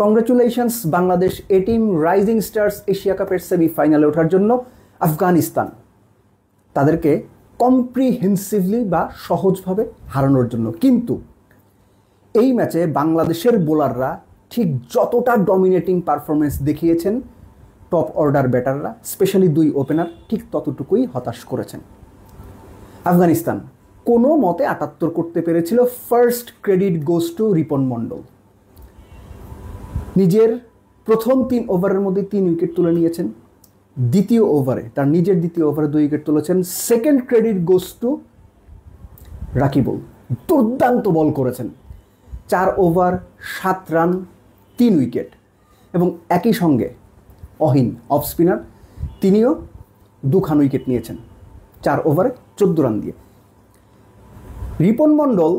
Congratulations Bangladesh এ team rising stars Asia কাপের সেমিফাইনালে ওঠার জন্য আফগানিস্তান তাদেরকে কম্প্রিহেন্সিভলি বা সহজভাবে হারানোর জন্য। কিন্তু এই ম্যাচে বাংলাদেশের বোলাররা ঠিক যতটা ডমিনেটিং পারফরমেন্স দেখিয়েছেন, টপ অর্ডার ব্যাটাররা স্পেশালি দুই ওপেনার ঠিক ততটুকুই হতাশ করেছেন। আফগানিস্তান কোনো মতে ৭৮ করতে পেরেছিল। First credit goes to Ripon Mondal. নিজের প্রথম ৩ ওভারের মধ্যে ৩ উইকেট তুলে নিয়েছেন। দ্বিতীয় ওভারে তার নিজের দ্বিতীয় ওভারে ২ উইকেট তুলেছেন। Second credit goes two Rakibul. দুর্দান্ত বল করেছেন। ৪ ওভার ৭ রান ৩ উইকেট। এবং একই সঙ্গে অহিন অফ স্পিনার, তিনিও ২খান উইকেট নিয়েছেন ৪ ওভারে ১৪ রান দিয়ে। রিপন মণ্ডল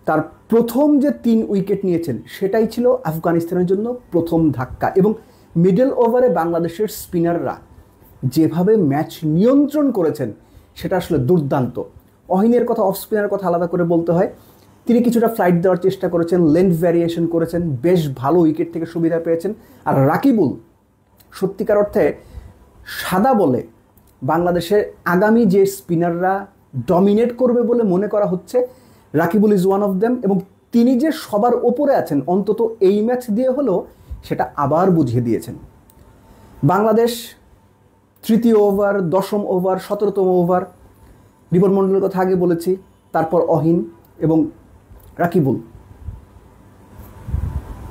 তার প্রথম যে ৩ উইকেট নিয়েছেন সেটাই ছিল আফগানিস্তানের জন্য প্রথম ধাক্কা। এবং মিডল ওভারে বাংলাদেশের স্পিনাররা যেভাবে ম্যাচ নিয়ন্ত্রণ করেছেন সেটা আসলে দুর্দান্ত। অহিনের কথা, অফ স্পিনারের কথা আলাদা করে বলতে হয়। তিনি কিছুটা ফ্লাইট দেওয়ার চেষ্টা করেছেন, লেন্থ ভ্যারিয়েশন করেছেন, বেশ ভালো উইকেট থেকে সুবিধা পেয়েছেন। আর রাকিবুল সত্যিকার অর্থে সাদা বলে বাংলাদেশের আগামী যে স্পিনাররা ডমিনেট করবে বলে মনে করা হচ্ছে, Rakibul is one of them. এবং তিনি যে সবার ওপরে আছেন অন্তত এই ম্যাচ দিয়ে হলেও সেটা আবার বুঝিয়ে দিয়েছেন। বাংলাদেশ তৃতীয় ওভার, দশম ওভার, ১৭তম ওভার, রিপন মণ্ডলের কথা আগে বলেছি, তারপর অহিন এবং রাকিবুল,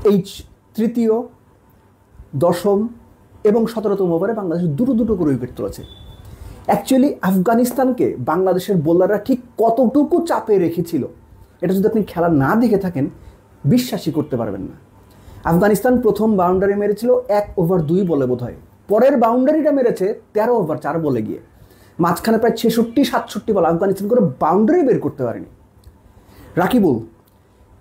এই তৃতীয়, দশম এবং ১৭তম ওভারে বাংলাদেশ দুটো করে উইকেট তুলেছে। অ্যাকচুয়ালি আফগানিস্তানকে বাংলাদেশের বোলাররা ঠিক কতটুকু চাপে রেখেছিল এটা যদি আপনি খেলা না দেখে থাকেন বিশ্বাসই করতে পারবেন না। আফগানিস্তান প্রথম বাউন্ডারি মেরেছিল ১ ওভার ২ বলে বোধহয়। পরের বাউন্ডারিটা মেরেছে ১৩ ওভার ৪ বলে গিয়ে। মাঝখানে প্রায় ৬৬-৬৭ বল আফগানিস্তান করে বাউন্ডারি বের করতে পারেনি। রাকিবুল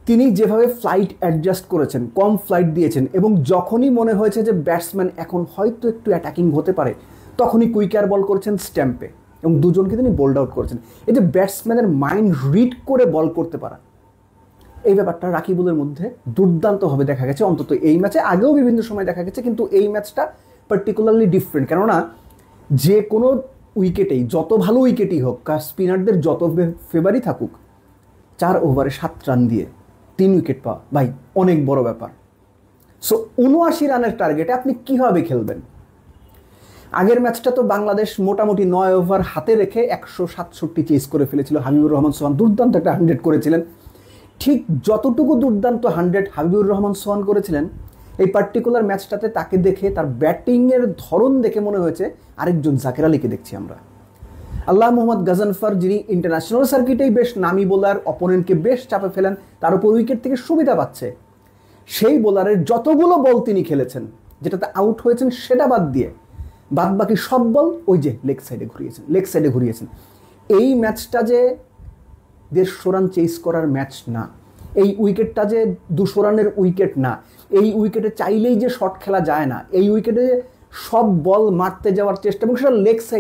তিনি যেভাবে ফ্লাইট অ্যাডজাস্ট করেছেন, কম ফ্লাইট দিয়েছেন এবং যখনই মনে হয়েছে যে ব্যাটসম্যান এখন হয়তো একটু অ্যাটাকিং হতে পারে তখনই কুইকার বল করেছেন স্ট্যাম্পে এবং দুজনকে তিনি বোল্ড আউট করেছেন। এই যে ব্যাটসম্যানের মাইন্ড রিড করে বল করতে পারা, এই ব্যাপারটা রাকিবুলের মধ্যে দুর্দান্তভাবে দেখা গেছে। অন্তত এই ম্যাচে, আগেও বিভিন্ন সময় দেখা গেছে, কিন্তু এই ম্যাচটা পার্টিকুলারলি ডিফারেন্ট। কেননা যে কোনো উইকেটেই, যত ভালো উইকেটই হোক, স্পিনারদের যত ফেভারই থাকুক, ৪ ওভারে ৭ রান দিয়ে ৩ উইকেট পাওয়া ভাই অনেক বড় ব্যাপার। সো ৭৯ রানের টার্গেটে আপনি কীভাবে খেলবেন? আগের ম্যাচটা তো বাংলাদেশ মোটামুটি ৯ ওভার হাতে রেখে ১৬৭ চেস করে ফেলেছিল। হাবিবুর রহমান সোহান দুর্দান্ত একটা 100 করেছিলেন। ঠিক যতটুকু দুর্দান্ত 100 হাবিবুর রহমান সোহান করেছিলেন, এই পার্টিকুলার ম্যাচটাতে তাকে দেখে, তার ব্যাটিংয়ের ধরন দেখে মনে হয়েছে আরেকজন জাকের আলীকে দেখছি আমরা। আল্লাহ মোহাম্মদ গাজানফার, যিনি ইন্টারন্যাশনাল সার্কিটেই বেশ নামি বোলার, অপোনেন্টকে বেশ চাপে ফেলেন, তার উপর উইকেট থেকে সুবিধা পাচ্ছে, সেই বোলারের যতগুলো বল তিনি খেলেছেন, যেটাতে আউট হয়েছেন সেটা বাদ দিয়ে বাদ বাকি সব বল ওই যে লেগ সাইডে ঘুরিয়েছেন। এই ম্যাচটা যে ১৫০ রান চেস করার ম্যাচ না, এই উইকেটটা যে ২০০ রানের উইকেট না, এই উইকেটে চাইলেই যে শট খেলা যায় না, এই উইকেটে সব বল মারতে যাওয়ার চেষ্টা এবং সেটা লেগ সাইড